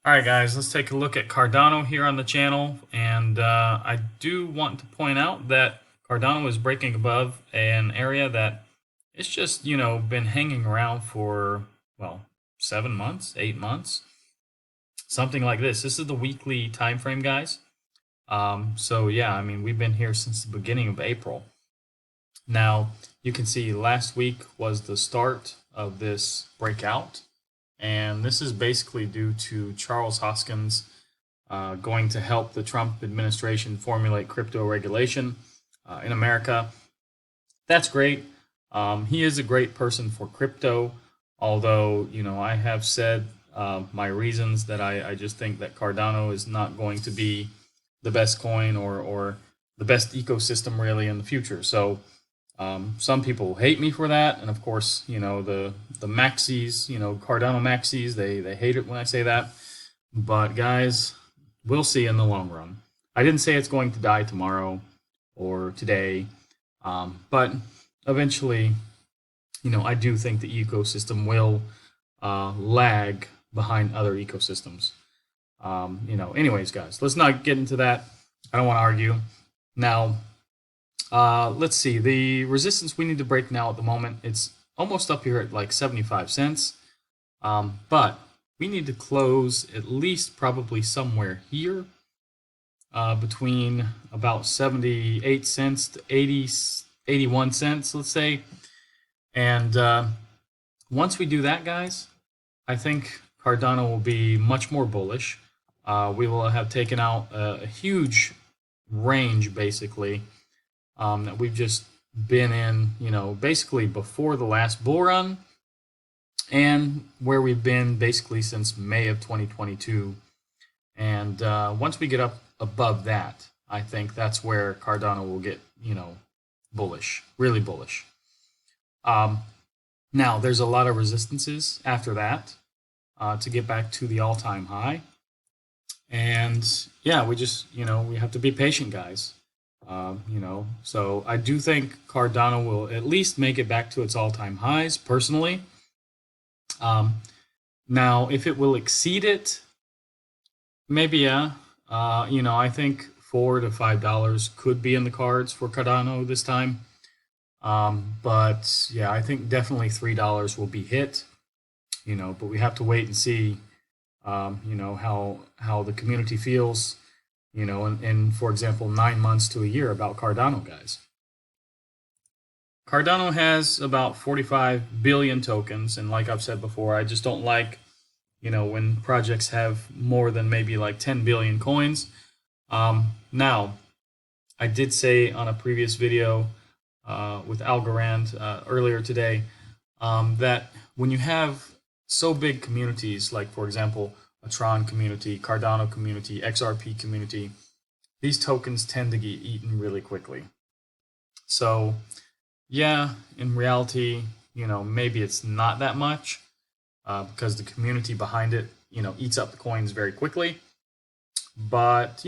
Alright guys, let's take a look at Cardano here on the channel, and I do want to point out that Cardano is breaking above an area that it's just, been hanging around for, well, 7 months, 8 months, something like this. This is the weekly time frame, guys. So yeah, I mean, we've been here since the beginning of April. Now, you can see last week was the start of this breakout. And this is basically due to Charles Hoskins going to help the Trump administration formulate crypto regulation in America. That's great. He is a great person for crypto, although, I have said my reasons that I just think that Cardano is not going to be the best coin or the best ecosystem really in the future. So some people hate me for that, and of course, the maxis, Cardano maxis, they hate it when I say that. But guys, we'll see in the long run. I didn't say it's going to die tomorrow or today, but eventually, I do think the ecosystem will lag behind other ecosystems. Anyways, guys, let's not get into that. I don't want to argue. Now, let's see, the resistance we need to break now at the moment, it's almost up here at like 75 cents. But we need to close at least probably somewhere here between about 78 cents to 81 cents, let's say. And once we do that, guys, I think Cardano will be much more bullish. We will have taken out a huge range, basically, that we've just been in, basically before the last bull run, and where we've been basically since May of 2022. And once we get up above that, I think that's where Cardano will get, bullish, really bullish. Now, there's a lot of resistances after that to get back to the all-time high. And yeah, we just, we have to be patient, guys. So I do think Cardano will at least make it back to its all-time highs, personally. Now, if it will exceed it, maybe, yeah. I think $4 to $5 could be in the cards for Cardano this time. But yeah, I think definitely $3 will be hit. But we have to wait and see, how the community feels. In, for example, 9 months to a year about Cardano, guys. Cardano has about 45 billion tokens, and like I've said before, I just don't like, when projects have more than maybe like 10 billion coins. Now, I did say on a previous video with Algorand earlier today that when you have so big communities, like for example, a Tron community, Cardano community, XRP community, these tokens tend to get eaten really quickly. So yeah, in reality, maybe it's not that much because the community behind it, eats up the coins very quickly. But,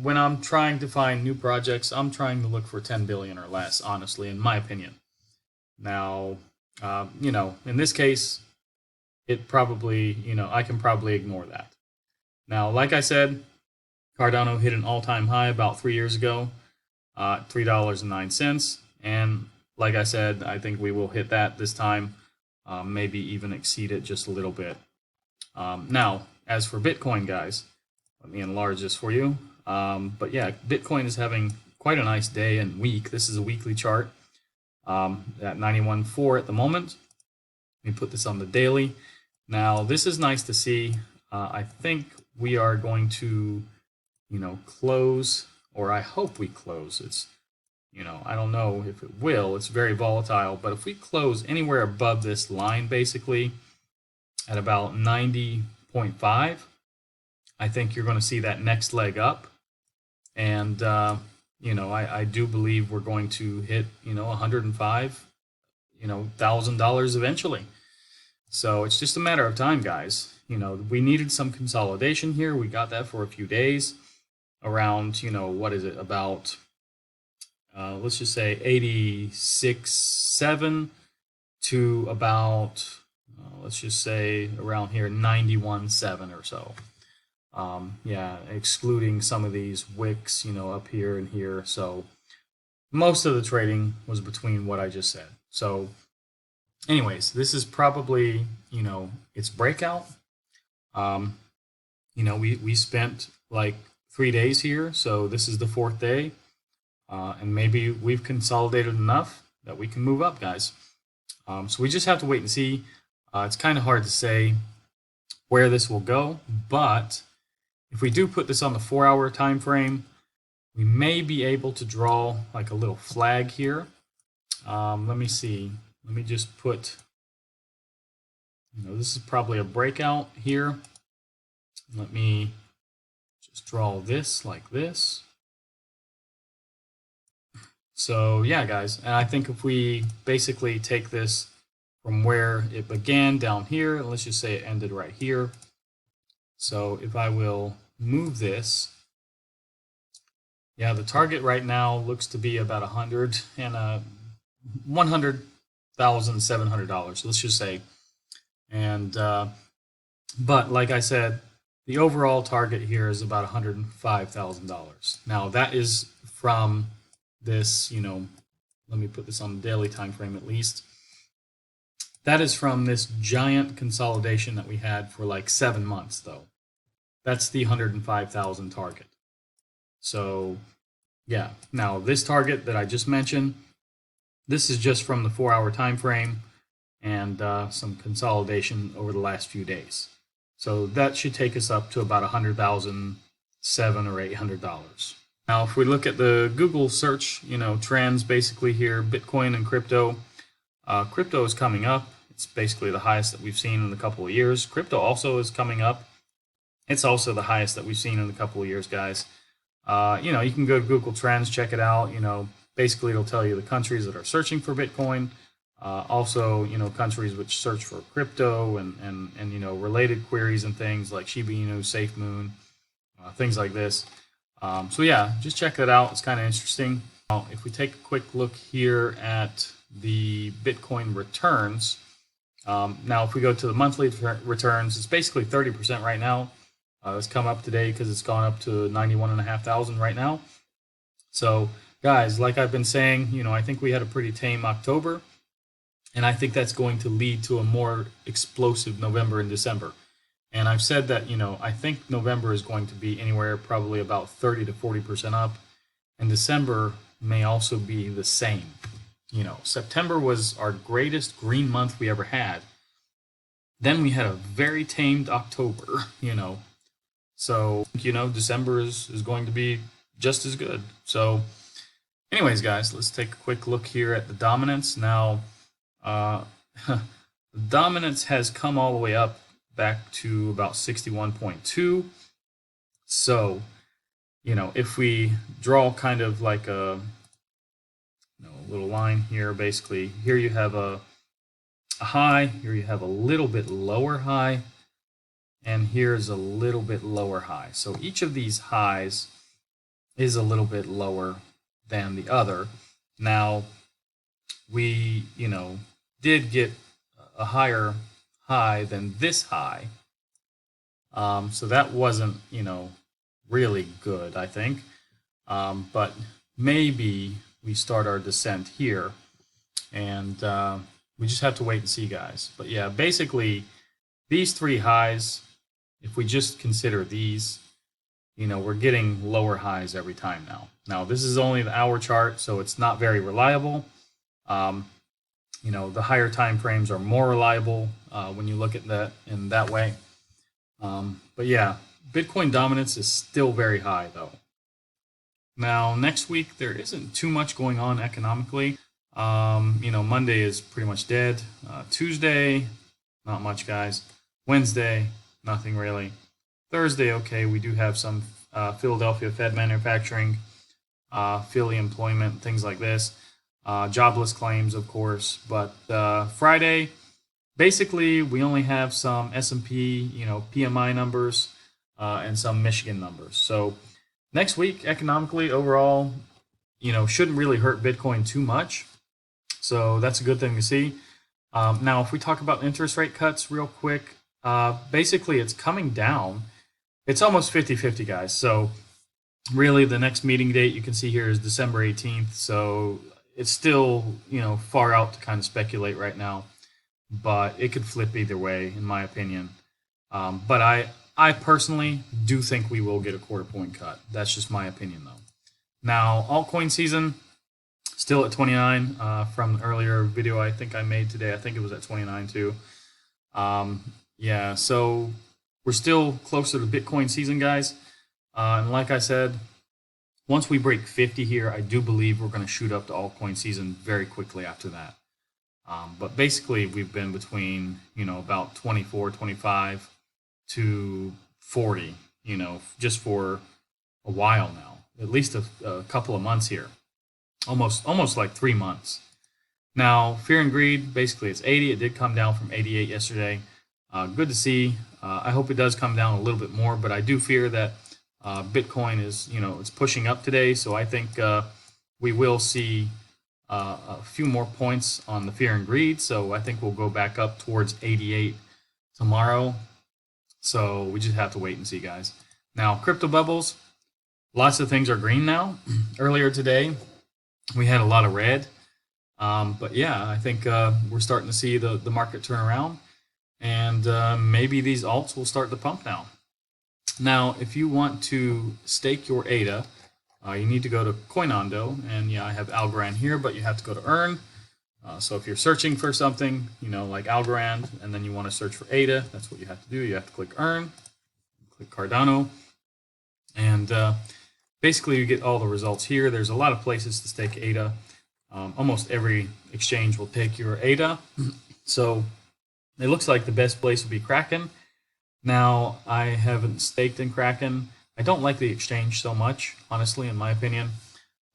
when I'm trying to find new projects, I'm trying to look for 10 billion or less, honestly, in my opinion. Now, in this case, it probably, I can probably ignore that. Now, like I said, Cardano hit an all-time high about 3 years ago, $3.09. And like I said, I think we will hit that this time, maybe even exceed it just a little bit. Now, as for Bitcoin, guys, let me enlarge this for you. But yeah, Bitcoin is having quite a nice day and week. This is a weekly chart at 91.4 at the moment. Let me put this on the daily. Now, this is nice to see. I think we are going to, close, or I hope we close. It's, I don't know if it will. It's very volatile. But if we close anywhere above this line, basically, at about 90.5, I think you're going to see that next leg up. And, I do believe we're going to hit, $105, $1,000 eventually. So it's just a matter of time, guys. We needed some consolidation here. We got that for a few days around, what is it, about, let's just say 86.7 to about, let's just say around here 91.7 or so. Yeah, excluding some of these wicks, up here and here. So most of the trading was between what I just said. So anyways, this is probably, its breakout. We spent like 3 days here, so this is the fourth day, and maybe we've consolidated enough that we can move up, guys. So we just have to wait and see. It's kind of hard to say where this will go, but if we do put this on the 4-hour time frame, we may be able to draw like a little flag here. Let me see. Let me just put, this is probably a breakout here. Let me just draw this like this. So yeah, guys, and I think if we basically take this from where it began down here, and let's just say it ended right here. So if I will move this, yeah, the target right now looks to be about $100,700. Let's just say, and but like I said, the overall target here is about $105,000. Now that is from this, let me put this on the daily time frame at least. That is from this giant consolidation that we had for like 7 months, though. That's the 105,000 target. So yeah, now this target that I just mentioned, this is just from the 4-hour time frame and some consolidation over the last few days. So that should take us up to about $100,700 or $800. Now, if we look at the Google search, trends basically here, Bitcoin and crypto. Crypto is coming up. It's basically the highest that we've seen in a couple of years. Crypto also is coming up. It's also the highest that we've seen in a couple of years, guys. You can go to Google Trends, check it out. Basically it'll tell you the countries that are searching for Bitcoin. Also, countries which search for crypto and related queries and things like Shiba Inu, SafeMoon, things like this. So yeah, just check that out. It's kind of interesting. Now, if we take a quick look here at the Bitcoin returns, now if we go to the monthly returns, it's basically 30% right now. It's come up today because it's gone up to 91,500 right now. So guys, like I've been saying, I think we had a pretty tame October, and I think that's going to lead to a more explosive November and December. And I've said that, I think November is going to be anywhere probably about 30 to 40% up, and December may also be the same. September was our greatest green month we ever had. Then we had a very tamed October, So, December is going to be just as good. So, anyways, guys, let's take a quick look here at the dominance. Now, the dominance has come all the way up back to about 61.2. So, if we draw kind of like a little line here, basically, here you have a high, here you have a little bit lower high, and here's a little bit lower high. So each of these highs is a little bit lower than the other. Now, we, did get a higher high than this high. So that wasn't, really good, I think. But maybe we start our descent here, and we just have to wait and see, guys. But yeah, basically, these three highs, if we just consider these, we're getting lower highs every time now. Now, this is only the hour chart, so it's not very reliable. The higher time frames are more reliable when you look at that in that way. But yeah, Bitcoin dominance is still very high, though. Now, next week, there isn't too much going on economically. Monday is pretty much dead. Tuesday, not much, guys. Wednesday, nothing really. Thursday, okay, we do have some Philadelphia Fed manufacturing, Philly employment, things like this. Jobless claims, of course. But Friday, basically, we only have some S&P, PMI numbers, and some Michigan numbers. So next week, economically, overall, shouldn't really hurt Bitcoin too much. So that's a good thing to see. Now, if we talk about interest rate cuts real quick, basically it's coming down. it's almost 50-50, guys. So really, the next meeting date you can see here is December 18th. So it's still, far out to kind of speculate right now, but it could flip either way, in my opinion. But I personally do think we will get a quarter-point cut. That's just my opinion, though. Now, altcoin season, still at 29 from the earlier video I think I made today. I think it was at 29 too. Yeah, so we're still closer to Bitcoin season, guys. And like I said, once we break 50 here, I do believe we're going to shoot up to altcoin season very quickly after that. But basically, we've been between, about 24, 25 to 40, just for a while now, at least a couple of months here, almost like 3 months. Now, fear and greed, basically it's 80. It did come down from 88 yesterday. Good to see. I hope it does come down a little bit more, but I do fear that Bitcoin is, it's pushing up today. So I think we will see a few more points on the fear and greed. So I think we'll go back up towards 88 tomorrow. So we just have to wait and see, guys. Now, crypto bubbles, lots of things are green now. Earlier today, we had a lot of red. But yeah, I think we're starting to see the market turn around, and maybe these alts will start to pump now. Now, if you want to stake your ADA, you need to go to Coinondo, and yeah, I have Algorand here, but you have to go to Earn. So if you're searching for something, like Algorand, and then you want to search for ADA, that's what you have to do. You have to click Earn, click Cardano, and basically you get all the results here. There's a lot of places to stake ADA. Almost every exchange will take your ADA. So it looks like the best place would be Kraken. Now, I haven't staked in Kraken. I don't like the exchange so much, honestly, in my opinion.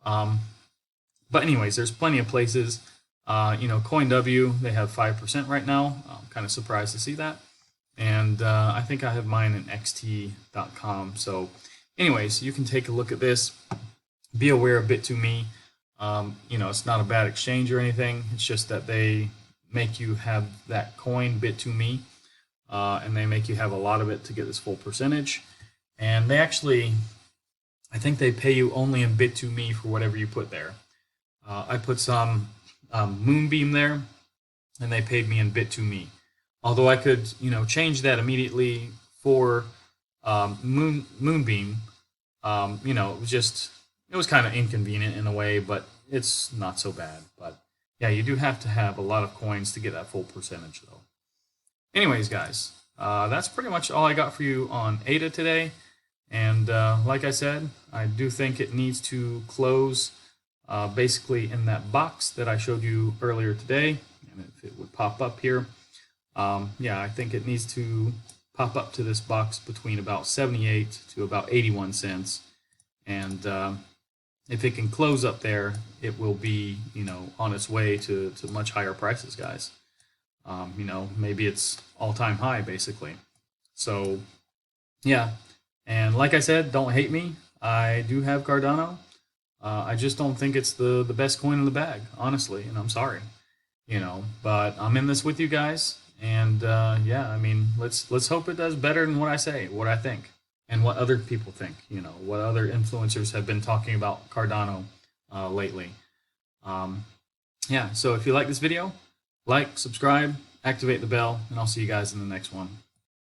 But anyways, there's plenty of places. CoinW, they have 5% right now. I'm kind of surprised to see that. And I think I have mine in xt.com. So anyways, you can take a look at this. Be aware of Bit2Me. It's not a bad exchange or anything. It's just that they make you have that coin Bit2Me, and they make you have a lot of it to get this full percentage. And they actually, I think they pay you only in Bit2Me for whatever you put there. I put some Moonbeam there, and they paid me in Bit2Me. Although I could, change that immediately for Moonbeam. It was kind of inconvenient in a way, but it's not so bad. But yeah, you do have to have a lot of coins to get that full percentage, though. Anyways, guys, that's pretty much all I got for you on ADA today. And like I said, I do think it needs to close basically in that box that I showed you earlier today. And if it would pop up here, yeah, I think it needs to pop up to this box between about 78 to about 81 cents. And if it can close up there, it will be, on its way to much higher prices, guys. Maybe it's all-time high, basically. So, yeah. And like I said, don't hate me. I do have Cardano. I just don't think it's the best coin in the bag, honestly, and I'm sorry. But I'm in this with you guys. And, yeah, I mean, let's hope it does better than what I say, what I think. And what other people think, what other influencers have been talking about Cardano lately. Yeah, so if you like this video, like, subscribe, activate the bell, and I'll see you guys in the next one.